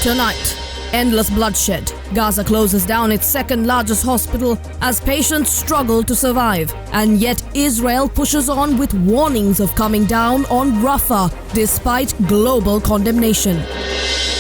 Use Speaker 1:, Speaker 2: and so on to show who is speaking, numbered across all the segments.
Speaker 1: Tonight, endless bloodshed. Gaza closes down its second largest hospital as patients struggle to survive. And yet Israel pushes on with warnings of coming down on Rafah despite global condemnation.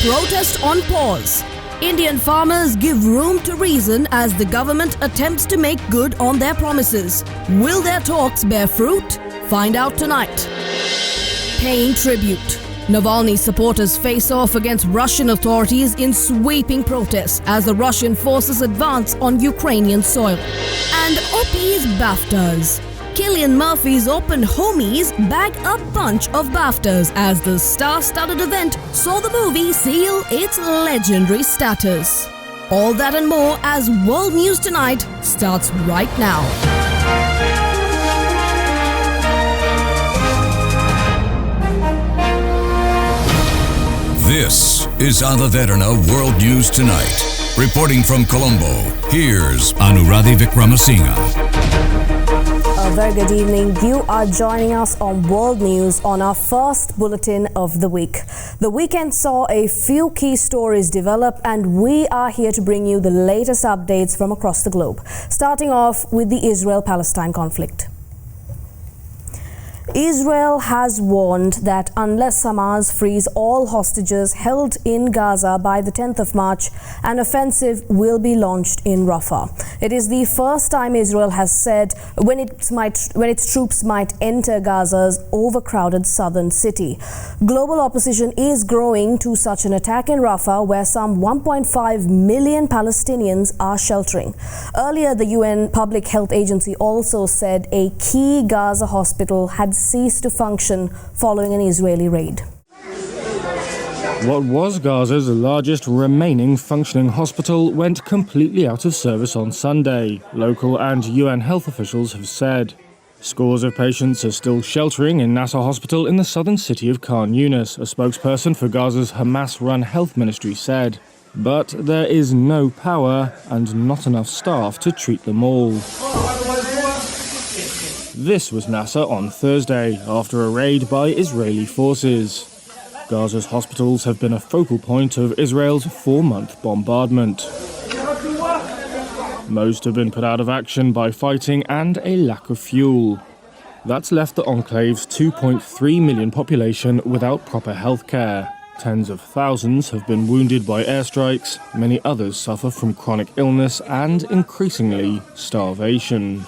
Speaker 1: Protest on pause. Indian farmers give room to reason as the government attempts to make good on their promises. Will their talks bear fruit? Find out tonight. Paying tribute. Navalny supporters face off against Russian authorities in sweeping protests as the Russian forces advance on Ukrainian soil. And Oppie's BAFTAs. Cillian Murphy's Open Homies bag a bunch of BAFTAs as the star-studded event saw the movie seal its legendary status. All that and more as World News Tonight starts right now.
Speaker 2: This is Derana World News Tonight. Reporting from Colombo, here's Anuradhi Vikramasinghe.
Speaker 3: A very good evening. You are joining us on World News on our first bulletin of the week. The weekend saw a few key stories develop, and we are here to bring you the latest updates from across the globe. Starting off with the Israel-Palestine conflict. Israel has warned that unless Hamas frees all hostages held in Gaza by the 10th of March, an offensive will be launched in Rafah. It is the first time Israel has said when its troops might enter Gaza's overcrowded southern city. Global opposition is growing to such an attack in Rafah, where some 1.5 million Palestinians are sheltering. Earlier, the UN Public Health Agency also said a key Gaza hospital had ceased to function following an Israeli raid.
Speaker 4: What was Gaza's largest remaining functioning hospital went completely out of service on Sunday, local and UN health officials have said. Scores of patients are still sheltering in Nasser Hospital in the southern city of Khan Yunis, a spokesperson for Gaza's Hamas-run health ministry said. But there is no power and not enough staff to treat them all. This was Nasser on Thursday, after a raid by Israeli forces. Gaza's hospitals have been a focal point of Israel's 4-month bombardment. Most have been put out of action by fighting and a lack of fuel. That's left the enclave's 2.3 million population without proper health care. Tens of thousands have been wounded by airstrikes, many others suffer from chronic illness and, increasingly, starvation.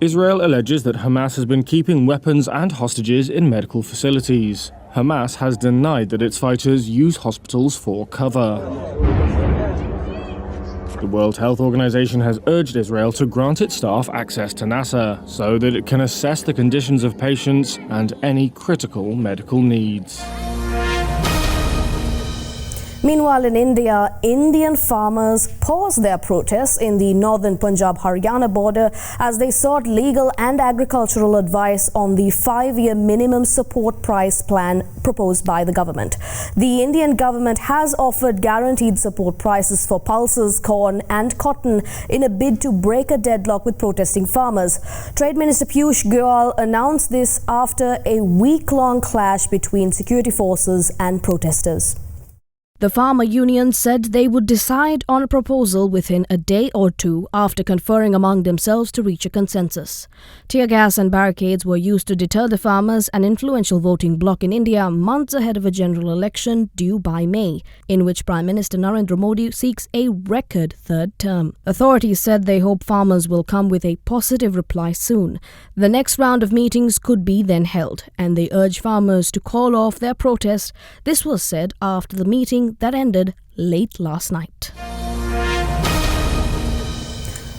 Speaker 4: Israel alleges that Hamas has been keeping weapons and hostages in medical facilities. Hamas has denied that its fighters use hospitals for cover. The World Health Organization has urged Israel to grant its staff access to Nasser so that it can assess the conditions of patients and any critical medical needs.
Speaker 3: Meanwhile, in India, Indian farmers paused their protests in the northern Punjab-Haryana border as they sought legal and agricultural advice on the 5-year minimum support price plan proposed by the government. The Indian government has offered guaranteed support prices for pulses, corn and cotton in a bid to break a deadlock with protesting farmers. Trade Minister Piyush Goyal announced this after a week-long clash between security forces and protesters.
Speaker 1: The farmer union said they would decide on a proposal within a day or two after conferring among themselves to reach a consensus. Tear gas and barricades were used to deter the farmers, an influential voting bloc in India, months ahead of a general election due by May, in which Prime Minister Narendra Modi seeks a record third term. Authorities said they hope farmers will come with a positive reply soon. The next round of meetings could be then held, and they urge farmers to call off their protest. This was said after the meeting that ended late last night.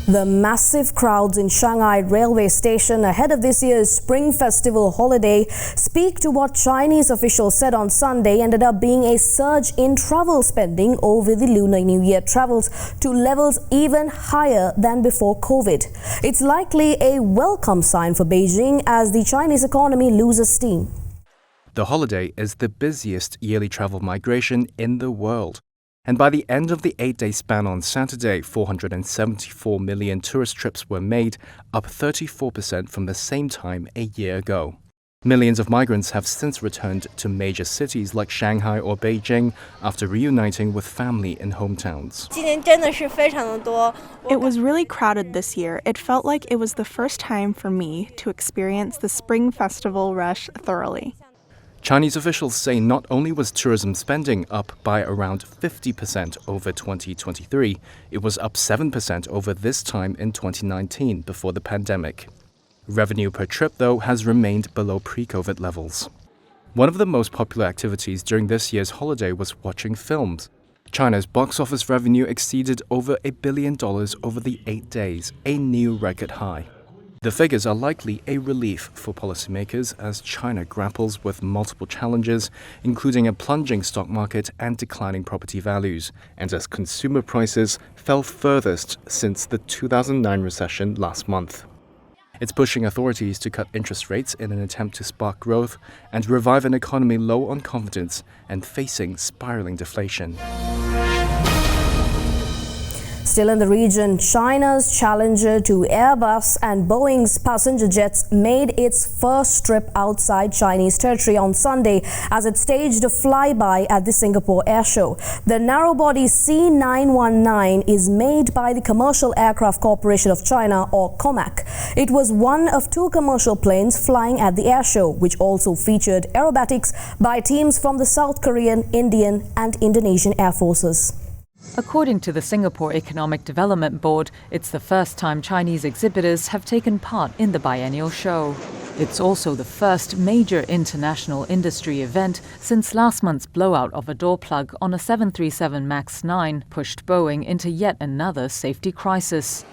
Speaker 3: The massive crowds in Shanghai railway station ahead of this year's Spring Festival holiday speak to what Chinese officials said on Sunday ended up being a surge in travel spending over the Lunar New Year travels to levels even higher than before COVID. It's likely a welcome sign for Beijing as the Chinese economy loses steam.
Speaker 5: The holiday is the busiest yearly travel migration in the world. And by the end of the 8-day span on Saturday, 474 million tourist trips were made, up 34% from the same time a year ago. Millions of migrants have since returned to major cities like Shanghai or Beijing after reuniting with family in hometowns.
Speaker 6: It was really crowded this year. It felt like it was the first time for me to experience the Spring Festival rush thoroughly.
Speaker 5: Chinese officials say not only was tourism spending up by around 50% over 2023, it was up 7% over this time in 2019 before the pandemic. Revenue per trip, though, has remained below pre-COVID levels. One of the most popular activities during this year's holiday was watching films. China's box office revenue exceeded over $1 billion over the 8 days, a new record high. The figures are likely a relief for policymakers as China grapples with multiple challenges, including a plunging stock market and declining property values, and as consumer prices fell furthest since the 2009 recession last month. It's pushing authorities to cut interest rates in an attempt to spark growth and revive an economy low on confidence and facing spiraling deflation.
Speaker 3: Still in the region, China's challenger to Airbus and Boeing's passenger jets made its first trip outside Chinese territory on Sunday as it staged a flyby at the Singapore Air Show. The narrow-body C919 is made by the Commercial Aircraft Corporation of China, or COMAC. It was one of 2 commercial planes flying at the air show, which also featured aerobatics by teams from the South Korean, Indian and Indonesian Air Forces.
Speaker 7: According to the Singapore Economic Development Board, it's the first time Chinese exhibitors have taken part in the biennial show. It's also the first major international industry event since last month's blowout of a door plug on a 737 MAX 9 pushed Boeing into yet another safety crisis.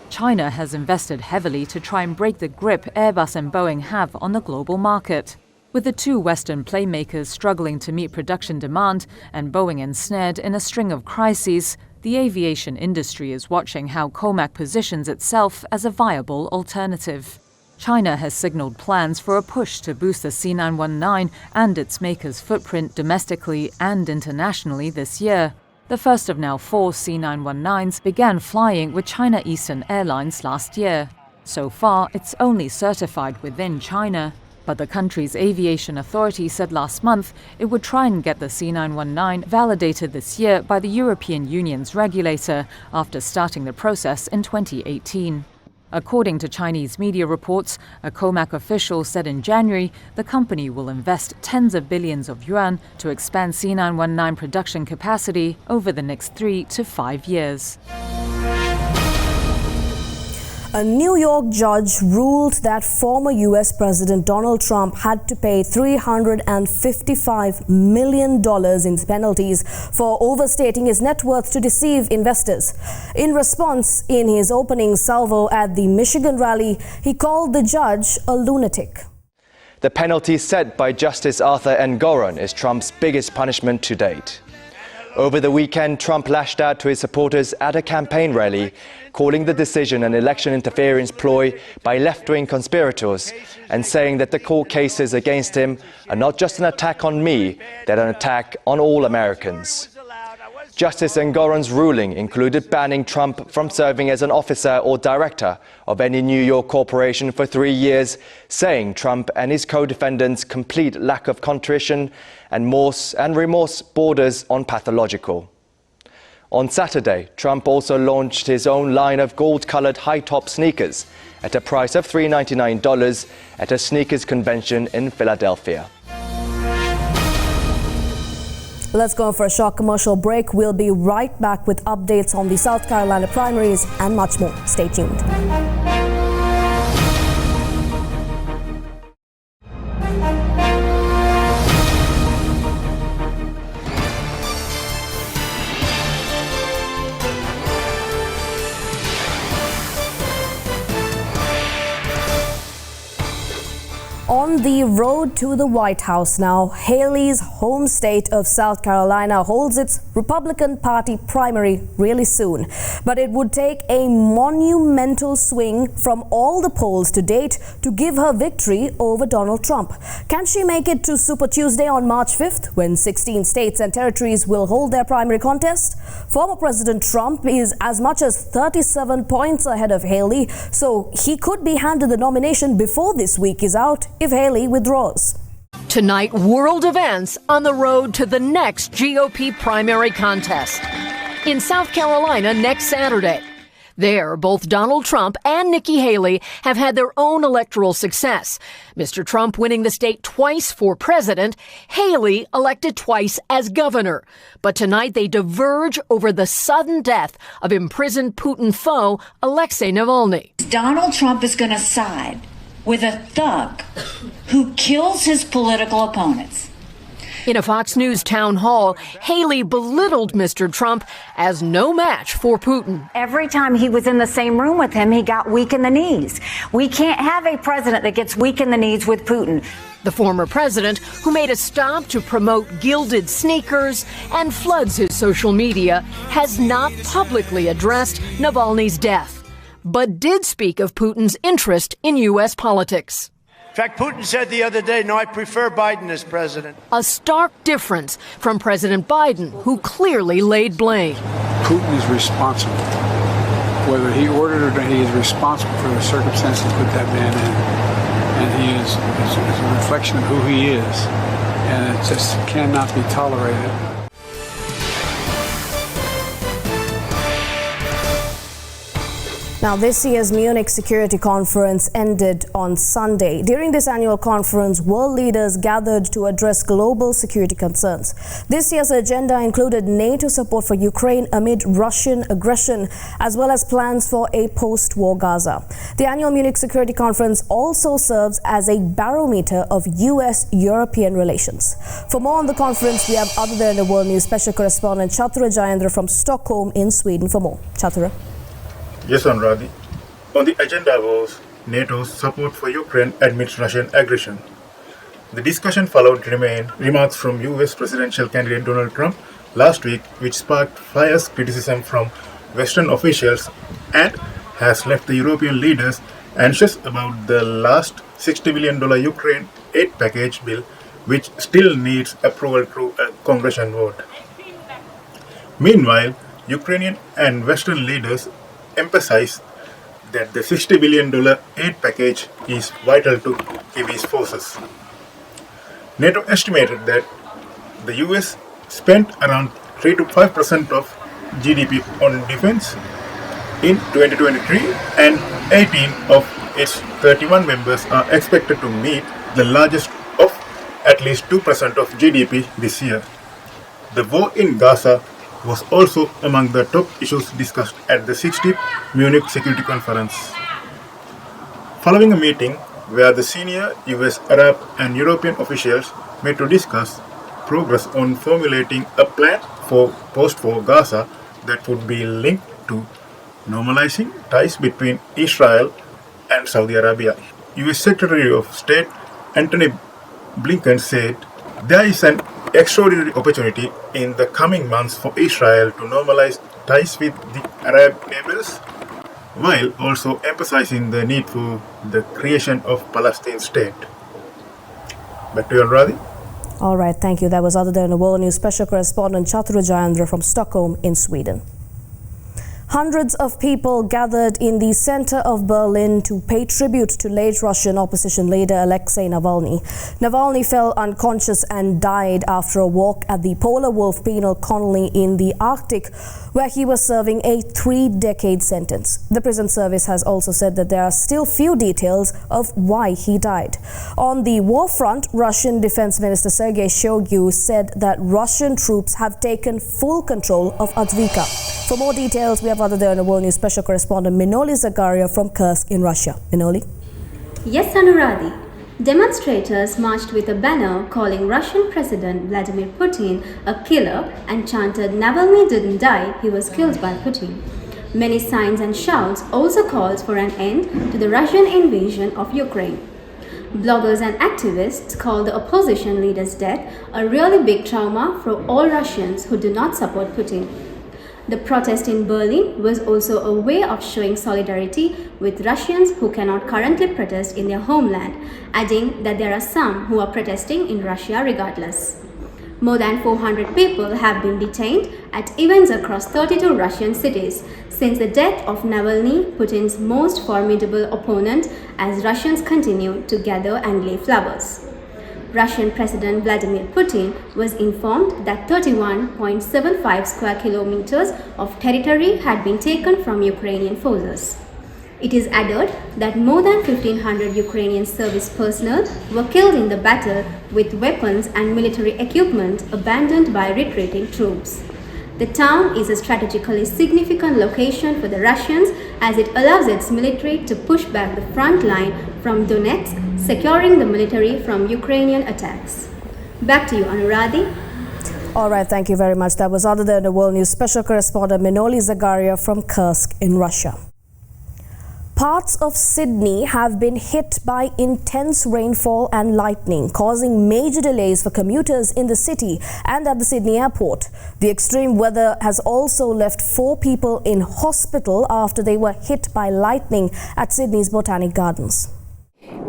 Speaker 7: China has invested heavily to try and break the grip Airbus and Boeing have on the global market. With the 2 Western playmakers struggling to meet production demand and Boeing ensnared in a string of crises, the aviation industry is watching how COMAC positions itself as a viable alternative. China has signaled plans for a push to boost the C919 and its maker's footprint domestically and internationally this year. The first of now 4 C919s began flying with China Eastern Airlines last year. So far, it's only certified within China. But the country's aviation authority said last month it would try and get the C919 validated this year by the European Union's regulator after starting the process in 2018. According to Chinese media reports, a COMAC official said in January the company will invest tens of billions of yuan to expand C919 production capacity over the next 3 to 5 years.
Speaker 3: A New York judge ruled that former U.S. President Donald Trump had to pay $355 million in penalties for overstating his net worth to deceive investors. In response, in his opening salvo at the Michigan rally, he called the judge a lunatic.
Speaker 8: The penalty set by Justice Arthur Engoron is Trump's biggest punishment to date. Over the weekend, Trump lashed out to his supporters at a campaign rally, calling the decision an election interference ploy by left-wing conspirators and saying that the court cases against him are not just an attack on me, they're an attack on all Americans. Justice Engoron's ruling included banning Trump from serving as an officer or director of any New York corporation for 3 years, saying Trump and his co-defendants' complete lack of contrition and remorse borders on pathological. On Saturday, Trump also launched his own line of gold-colored high-top sneakers at a price of $399 at a sneakers convention in Philadelphia.
Speaker 3: Let's go for a short commercial break. We'll be right back with updates on the South Carolina primaries and much more. Stay tuned. On the road to the White House now, Haley's home state of South Carolina holds its Republican Party primary really soon. But it would take a monumental swing from all the polls to date to give her victory over Donald Trump. Can she make it to Super Tuesday on March 5th, when 16 states and territories will hold their primary contest? Former President Trump is as much as 37 points ahead of Haley, so he could be handed the nomination before this week is out if Haley Haley withdraws.
Speaker 9: Tonight, world events on the road to the next GOP primary contest. In South Carolina next Saturday. There, both Donald Trump and Nikki Haley have had their own electoral success. Mr. Trump winning the state twice for president, Haley elected twice as governor. But tonight they diverge over the sudden death of imprisoned Putin foe Alexei Navalny.
Speaker 10: Donald Trump is going to side with a thug who kills his political opponents.
Speaker 9: In a Fox News town hall, Haley belittled Mr. Trump as no match for Putin.
Speaker 11: Every time he was in the same room with him, he got weak in the knees. We can't have a president that gets weak in the knees with Putin.
Speaker 9: The former president, who made a stop to promote gilded sneakers and floods his social media, has not publicly addressed Navalny's death, but did speak of Putin's interest in U.S. politics.
Speaker 12: In fact, Putin said the other day, no, I prefer Biden as president.
Speaker 9: A stark difference from President Biden, who clearly laid blame.
Speaker 13: Putin is responsible. Whether he ordered or not, he is responsible for the circumstances that put that man in. And he is a reflection of who he is. And it just cannot be tolerated.
Speaker 3: Now, this year's Munich Security Conference ended on Sunday. During this annual conference, world leaders gathered to address global security concerns. This year's agenda included NATO support for Ukraine amid Russian aggression, as well as plans for a post-war Gaza. The annual Munich Security Conference also serves as a barometer of US-European relations. For more on the conference, we have Other Than the World News special correspondent Chatura Jayendra from Stockholm in Sweden for more. Chatura.
Speaker 14: Yes, Anuradi. On the agenda was NATO's support for Ukraine amidst Russian aggression. The discussion followed remarks from US presidential candidate Donald Trump last week, which sparked fierce criticism from Western officials and has left the European leaders anxious about the last $60 billion Ukraine aid package bill, which still needs approval through a congressional vote. Meanwhile, Ukrainian and Western leaders emphasize that the $60 billion aid package is vital to Kyiv's forces. NATO estimated that the US spent around 3 to 5% of GDP on defense in 2023, and 18 of its 31 members are expected to meet the largest of at least 2% of GDP this year. The war in Gaza was also among the top issues discussed at the 60th Munich Security Conference. Following a meeting where the senior US, Arab and European officials met to discuss progress on formulating a plan for post-war Gaza that would be linked to normalizing ties between Israel and Saudi Arabia, US Secretary of State Antony Blinken said there is an extraordinary opportunity in the coming months for Israel to normalize ties with the Arab neighbors, while also emphasizing the need for the creation of Palestine state. Back to you, Anuradi.
Speaker 3: All right, thank you. That was Other Than the World News special correspondent Chatura Jayendra from Stockholm in Sweden. Hundreds of people gathered in the center of Berlin to pay tribute to late Russian opposition leader Alexei Navalny. Navalny fell unconscious and died after a walk at the Polar Wolf Penal Colony in the Arctic, where he was serving a 3-decade sentence. The prison service has also said that there are still few details of why he died. On the war front, Russian Defense Minister Sergei Shoigu said that Russian troops have taken full control of Avdiivka. For more details, we have Other Than the World News special correspondent Minoli Zagaria from Kursk in Russia. Minoli?
Speaker 15: Yes, Anuradi. Demonstrators marched with a banner calling Russian President Vladimir Putin a killer and chanted Navalny didn't die, he was killed by Putin. Many signs and shouts also called for an end to the Russian invasion of Ukraine. Bloggers and activists call the opposition leader's death a really big trauma for all Russians who do not support Putin. The protest in Berlin was also a way of showing solidarity with Russians who cannot currently protest in their homeland, adding that there are some who are protesting in Russia regardless. More than 400 people have been detained at events across 32 Russian cities since the death of Navalny, Putin's most formidable opponent, as Russians continue to gather and lay flowers. Russian President Vladimir Putin was informed that 31.75 square kilometers of territory had been taken from Ukrainian forces. It is added that more than 1,500 Ukrainian service personnel were killed in the battle with weapons and military equipment abandoned by retreating troops. The town is a strategically significant location for the Russians as it allows its military to push back the front line from Donetsk, securing the military from Ukrainian attacks. Back to you, Anuradhi.
Speaker 3: All right, thank you very much. That was Other Than the World News special correspondent Minoli Zagaria from Kursk in Russia. Parts of Sydney have been hit by intense rainfall and lightning, causing major delays for commuters in the city and at the Sydney airport. The extreme weather has also left 4 people in hospital after they were hit by lightning at Sydney's Botanic Gardens.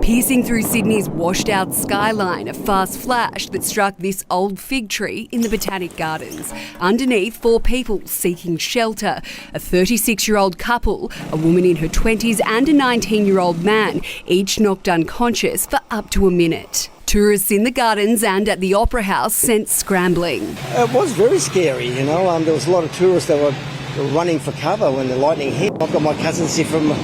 Speaker 16: Piercing through Sydney's washed-out skyline, a fast flash that struck this old fig tree in the Botanic Gardens. Underneath, 4 people seeking shelter. A 36-year-old couple, a woman in her 20s and a 19-year-old man, each knocked unconscious for up to a minute. Tourists in the gardens and at the Opera House sent scrambling.
Speaker 17: It was very scary, you know. There was a lot of tourists that were running for cover when the lightning hit. I've got my cousins here from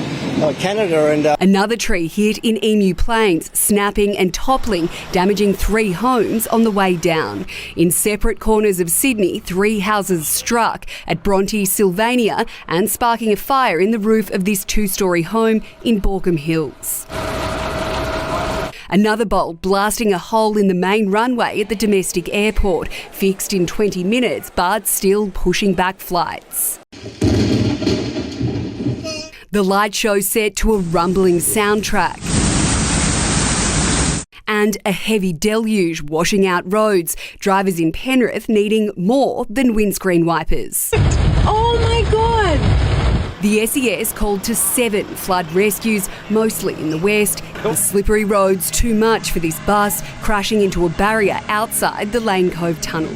Speaker 17: Canada and...
Speaker 16: Another tree hit in Emu Plains, snapping and toppling, damaging 3 homes on the way down. In separate corners of Sydney, 3 houses struck at Bronte, Sylvania, and sparking a fire in the roof of this 2-storey home in Borkham Hills. Another bolt blasting a hole in the main runway at the domestic airport, fixed in 20 minutes but still pushing back flights. The light show set to a rumbling soundtrack. And a heavy deluge washing out roads, drivers in Penrith needing more than windscreen wipers.
Speaker 18: Oh my God!
Speaker 16: The SES called to 7 flood rescues, mostly in the west. The slippery roads too much for this bus, crashing into a barrier outside the Lane Cove tunnel.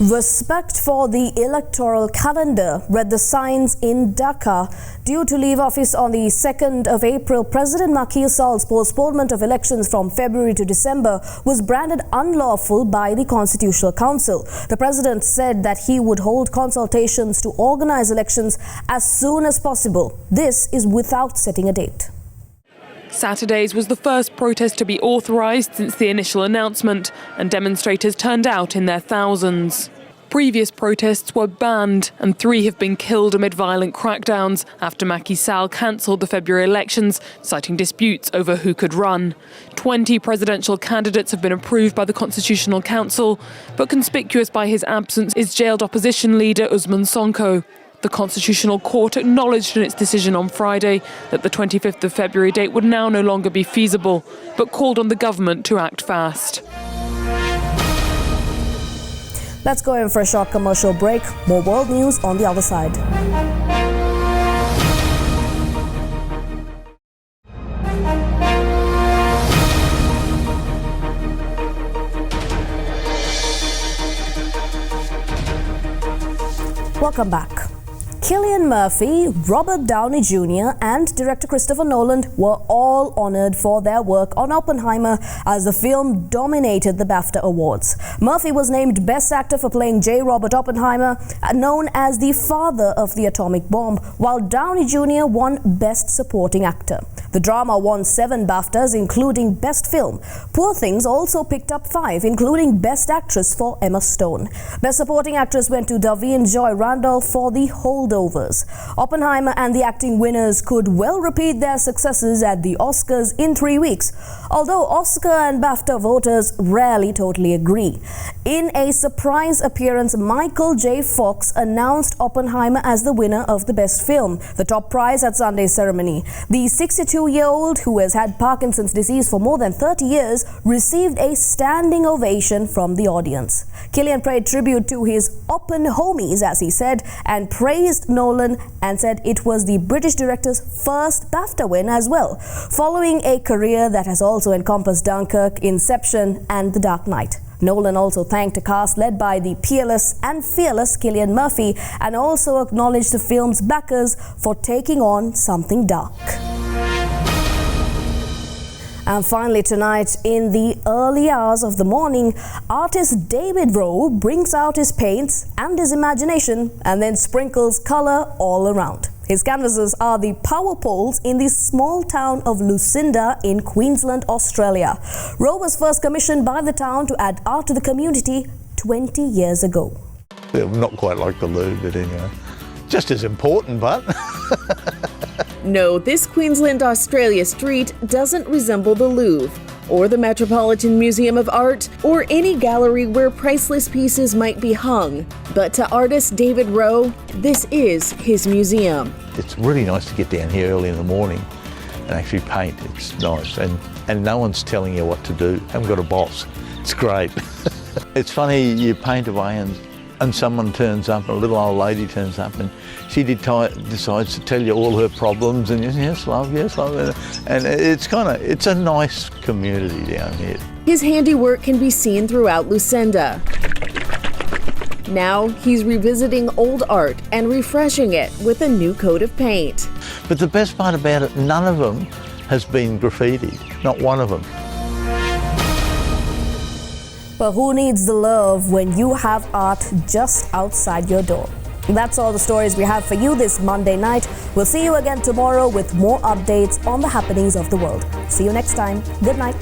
Speaker 3: Respect for the electoral calendar read the signs in Dhaka. Due to leave office on the 2nd of April, President Macky Sall's postponement of elections from February to December was branded unlawful by the Constitutional Council. The president said that he would hold consultations to organize elections as soon as possible. This is without setting a date.
Speaker 18: Saturday's was the first protest to be authorised since the initial announcement, and demonstrators turned out in their thousands. Previous protests were banned, and 3 have been killed amid violent crackdowns after Macky Sall cancelled the February elections, citing disputes over who could run. 20 presidential candidates have been approved by the Constitutional Council, but conspicuous by his absence is jailed opposition leader Usman Sonko. The Constitutional Court acknowledged in its decision on Friday that the 25th of February date would now no longer be feasible, but called on the government to act fast.
Speaker 3: Let's go in for a short commercial break. More world news on the other side. Welcome back. Cillian Murphy, Robert Downey Jr. and director Christopher Nolan were all honored for their work on Oppenheimer as the film dominated the BAFTA Awards. Murphy was named Best Actor for playing J. Robert Oppenheimer, known as the father of the atomic bomb, while Downey Jr. won Best Supporting Actor. The drama won 7 BAFTAs, including Best Film. Poor Things also picked up 5, including Best Actress for Emma Stone. Best Supporting Actress went to Davine Joy Randolph for The Holdovers. Oppenheimer and the acting winners could well repeat their successes at the Oscars in 3 weeks, although Oscar and BAFTA voters rarely totally agree. In a surprise appearance, Michael J. Fox announced Oppenheimer as the winner of the Best Film, the top prize at Sunday's ceremony. The 62 82-year-old, who has had Parkinson's disease for more than 30 years, received a standing ovation from the audience. Cillian paid tribute to his Oppenheimer, as he said, and praised Nolan and said it was the British director's first BAFTA win as well, following a career that has also encompassed Dunkirk, Inception and The Dark Knight. Nolan also thanked a cast led by the peerless and fearless Cillian Murphy and also acknowledged the film's backers for taking on something dark. And finally tonight, in the early hours of the morning, artist David Rowe brings out his paints and his imagination and then sprinkles colour all around. His canvases are the power poles in the small town of Lucinda in Queensland, Australia. Rowe was first commissioned by the town to add art to the community 20 years ago.
Speaker 19: Not quite like the Louvre, but anyway, just as important, but...
Speaker 20: No, this Queensland, Australia street doesn't resemble the Louvre, or the Metropolitan Museum of Art, or any gallery where priceless pieces might be hung. But to artist David Rowe, this is his museum.
Speaker 19: It's really nice to get down here early in the morning and actually paint. It's nice, and no one's telling you what to do. I haven't got a boss. It's great. It's funny, you paint away and someone turns up, a little old lady turns up, and she decides to tell you all her problems, and you say, yes, love, and it's a nice community down here.
Speaker 20: His handiwork can be seen throughout Lucinda. Now he's revisiting old art and refreshing it with a new coat of paint.
Speaker 19: But the best part about it, none of them has been graffitied, not one of them.
Speaker 3: But who needs the love when you have art just outside your door? That's all the stories we have for you this Monday night. We'll see you again tomorrow with more updates on the happenings of the world. See you next time. Good night.